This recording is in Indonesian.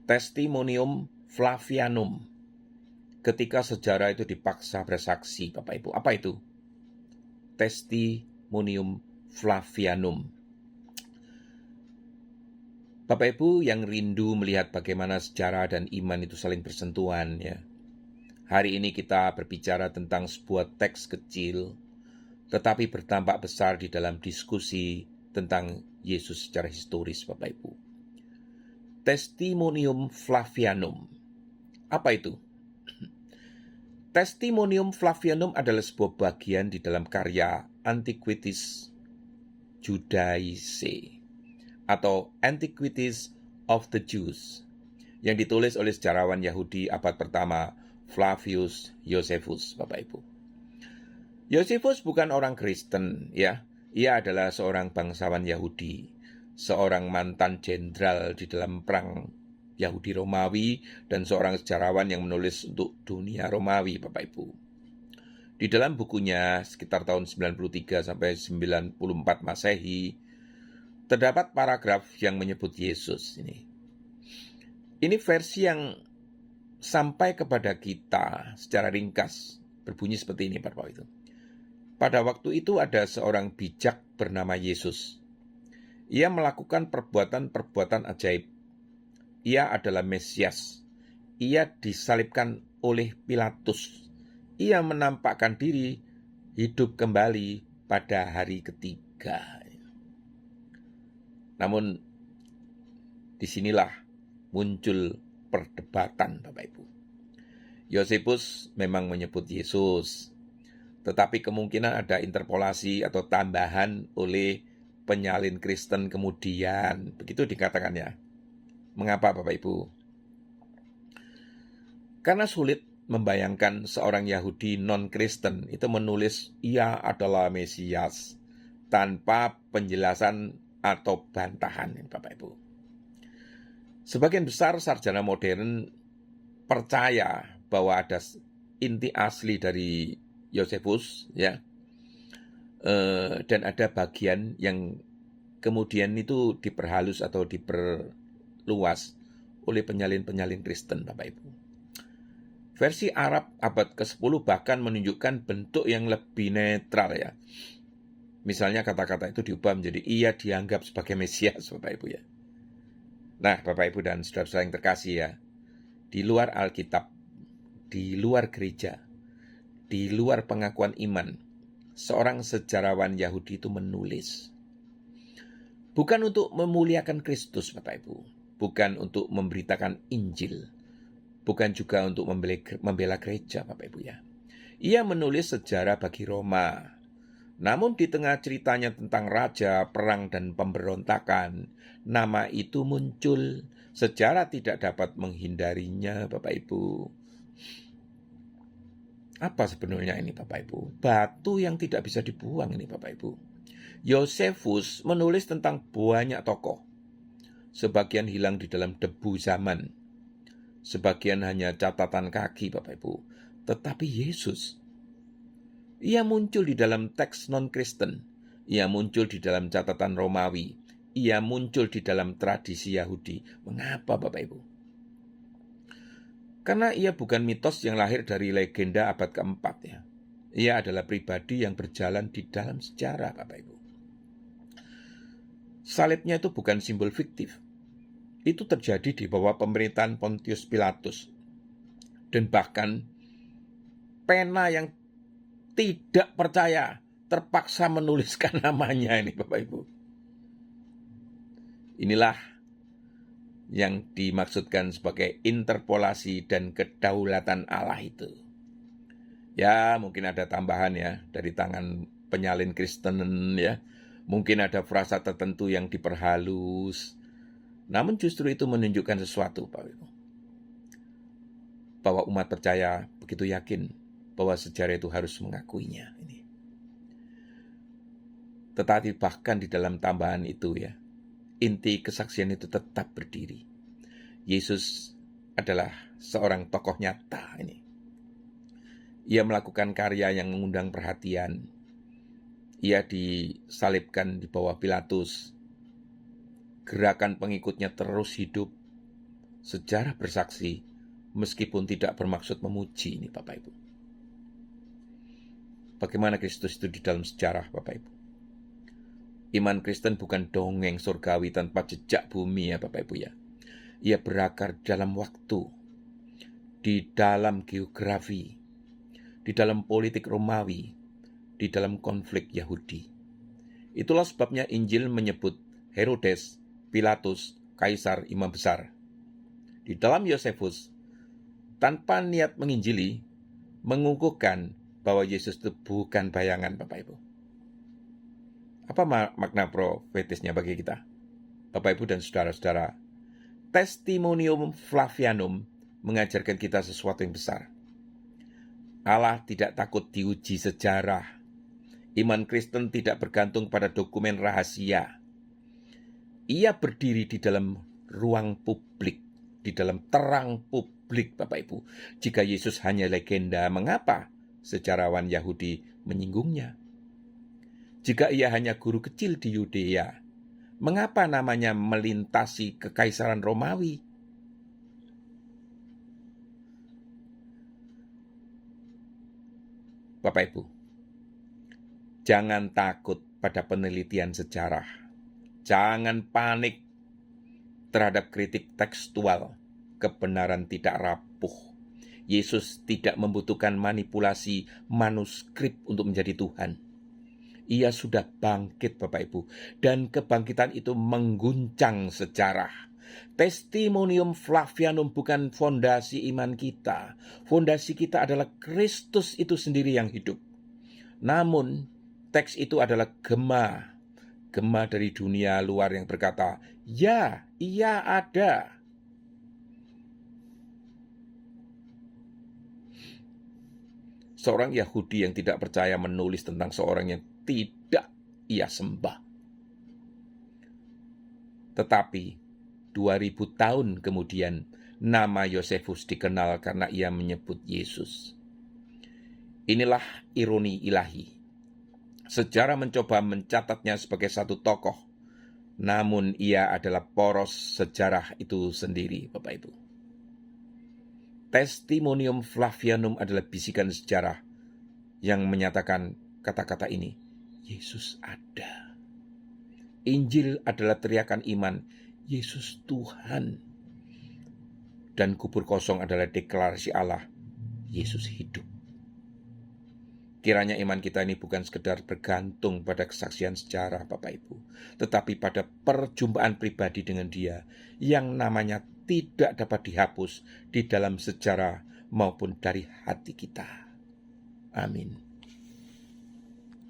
Testimonium Flavianum. Ketika sejarah itu dipaksa bersaksi, Bapak Ibu. Apa itu? Testimonium Flavianum. Bapak Ibu yang rindu melihat bagaimana sejarah dan iman itu saling bersentuhan, ya. Hari ini kita berbicara tentang sebuah teks kecil, tetapi berdampak besar di dalam diskusi tentang Yesus secara historis, Bapak Ibu. Testimonium Flavianum. Apa itu? Testimonium Flavianum adalah sebuah bagian di dalam karya Antiquities Judaicae atau Antiquities of the Jews yang ditulis oleh sejarawan Yahudi abad pertama Flavius Josephus, Bapak Ibu. Josephus bukan orang Kristen, ya. Ia adalah seorang bangsawan Yahudi, seorang mantan jenderal di dalam perang Yahudi Romawi, dan seorang sejarawan yang menulis untuk dunia Romawi, Bapak Ibu. Di dalam bukunya sekitar tahun 93 sampai 94 Masehi, terdapat paragraf yang menyebut Yesus ini. Ini versi yang sampai kepada kita secara ringkas, berbunyi seperti ini, Bapak Ibu. Pada waktu itu ada seorang bijak bernama Yesus. Ia melakukan perbuatan-perbuatan ajaib. Ia adalah Mesias. Ia disalibkan oleh Pilatus. Ia menampakkan diri hidup kembali pada hari ketiga. Namun, disinilah muncul perdebatan, Bapak Ibu. Yosefus memang menyebut Yesus, tetapi kemungkinan ada interpolasi atau tambahan oleh penyalin Kristen kemudian. Begitu dikatakannya. Mengapa, Bapak Ibu? Karena sulit membayangkan seorang Yahudi non-Kristen itu menulis ia adalah Mesias tanpa penjelasan atau bantahan, Bapak Ibu. Sebagian besar sarjana modern percaya bahwa ada inti asli dari Josephus, ya, dan ada bagian yang kemudian itu diperhalus atau diperluas oleh penyalin-penyalin Kristen, Bapak Ibu. Versi Arab abad ke-10 bahkan menunjukkan bentuk yang lebih netral, ya. Misalnya kata-kata itu diubah menjadi ia dianggap sebagai Mesias, Bapak Ibu, ya. Nah, Bapak Ibu dan saudara-saudara yang terkasih, ya, di luar Alkitab, di luar gereja, di luar pengakuan iman, seorang sejarawan Yahudi itu menulis. Bukan untuk memuliakan Kristus, Bapak Ibu. Bukan untuk memberitakan Injil. Bukan juga untuk membela gereja, Bapak Ibu, ya. Ia menulis sejarah bagi Roma. Namun di tengah ceritanya tentang raja, perang, dan pemberontakan, nama itu muncul. Sejarah tidak dapat menghindarinya, Bapak Ibu. Apa sebenarnya ini, Bapak Ibu? Batu yang tidak bisa dibuang ini, Bapak Ibu. Josephus menulis tentang banyak tokoh. Sebagian hilang di dalam debu zaman. Sebagian hanya catatan kaki, Bapak Ibu. Tetapi Yesus, ia muncul di dalam teks non-Kristen. Ia muncul di dalam catatan Romawi. Ia muncul di dalam tradisi Yahudi. Mengapa, Bapak Ibu? Karena ia bukan mitos yang lahir dari legenda abad keempat, ya. Ia adalah pribadi yang berjalan di dalam sejarah, Bapak Ibu. Salibnya itu bukan simbol fiktif. Itu terjadi di bawah pemerintahan Pontius Pilatus. Dan bahkan pena yang tidak percaya terpaksa menuliskan namanya ini, Bapak Ibu. Inilah yang dimaksudkan sebagai interpolasi dan kedaulatan Allah itu. Ya, mungkin ada tambahan, ya, dari tangan penyalin Kristen, ya. Mungkin ada frasa tertentu yang diperhalus. Namun justru itu menunjukkan sesuatu, Bapak Ibu. Bahwa umat percaya begitu yakin bahwa sejarah itu harus mengakuinya. Ini. Tetapi bahkan di dalam tambahan itu, ya, inti kesaksian itu tetap berdiri. Yesus adalah seorang tokoh nyata ini. Ia melakukan karya yang mengundang perhatian. Ia disalibkan di bawah Pilatus. Gerakan pengikutnya terus hidup Sejarah bersaksi meskipun tidak bermaksud memuji ini Bapak Ibu. Bagaimana Kristus itu di dalam sejarah Bapak Ibu? Iman Kristen bukan dongeng surgawi tanpa jejak bumi ya Bapak Ibu ya. Ia berakar dalam waktu, di dalam geografi, di dalam politik Romawi, di dalam konflik Yahudi. Itulah sebabnya Injil menyebut Herodes, Pilatus, Kaisar, Imam Besar. Di dalam Yosefus, tanpa niat menginjili, mengukuhkan bahwa Yesus itu bukan bayangan Bapak Ibu. Apa makna profetisnya bagi kita? Bapak Ibu dan saudara-saudara, Testimonium Flavianum mengajarkan kita sesuatu yang besar. Allah tidak takut diuji sejarah. Iman Kristen tidak bergantung pada dokumen rahasia. Ia berdiri di dalam ruang publik, di dalam terang publik, Bapak Ibu. Jika Yesus hanya legenda, mengapa sejarawan Yahudi menyinggungnya? Jika ia hanya guru kecil di Yudea, mengapa namanya melintasi kekaisaran Romawi? Bapak Ibu, jangan takut pada penelitian sejarah. Jangan panik terhadap kritik tekstual. Kebenaran tidak rapuh. Yesus tidak membutuhkan manipulasi manuskrip untuk menjadi Tuhan. Ia sudah bangkit Bapak Ibu, dan kebangkitan itu mengguncang sejarah. Testimonium Flavianum bukan fondasi iman kita. Fondasi kita adalah Kristus itu sendiri yang hidup. Namun, teks itu adalah gema dari dunia luar yang berkata, ya, ia ada. Seorang Yahudi yang tidak percaya menulis tentang seorang yang tidak ia sembah. Tetapi 2000 tahun kemudian nama Yosefus dikenal karena ia menyebut Yesus. Inilah ironi ilahi. Sejarah mencoba mencatatnya sebagai satu tokoh, namun ia adalah poros sejarah itu sendiri, Bapak Ibu. Testimonium Flavianum adalah bisikan sejarah yang menyatakan kata-kata ini, Yesus ada. Injil adalah teriakan iman, Yesus Tuhan. Dan kubur kosong adalah deklarasi Allah, Yesus hidup. Kiranya iman kita ini bukan sekedar bergantung pada kesaksian sejarah Bapak Ibu, tetapi pada perjumpaan pribadi dengan Dia yang namanya tidak dapat dihapus di dalam sejarah maupun dari hati kita. Amin.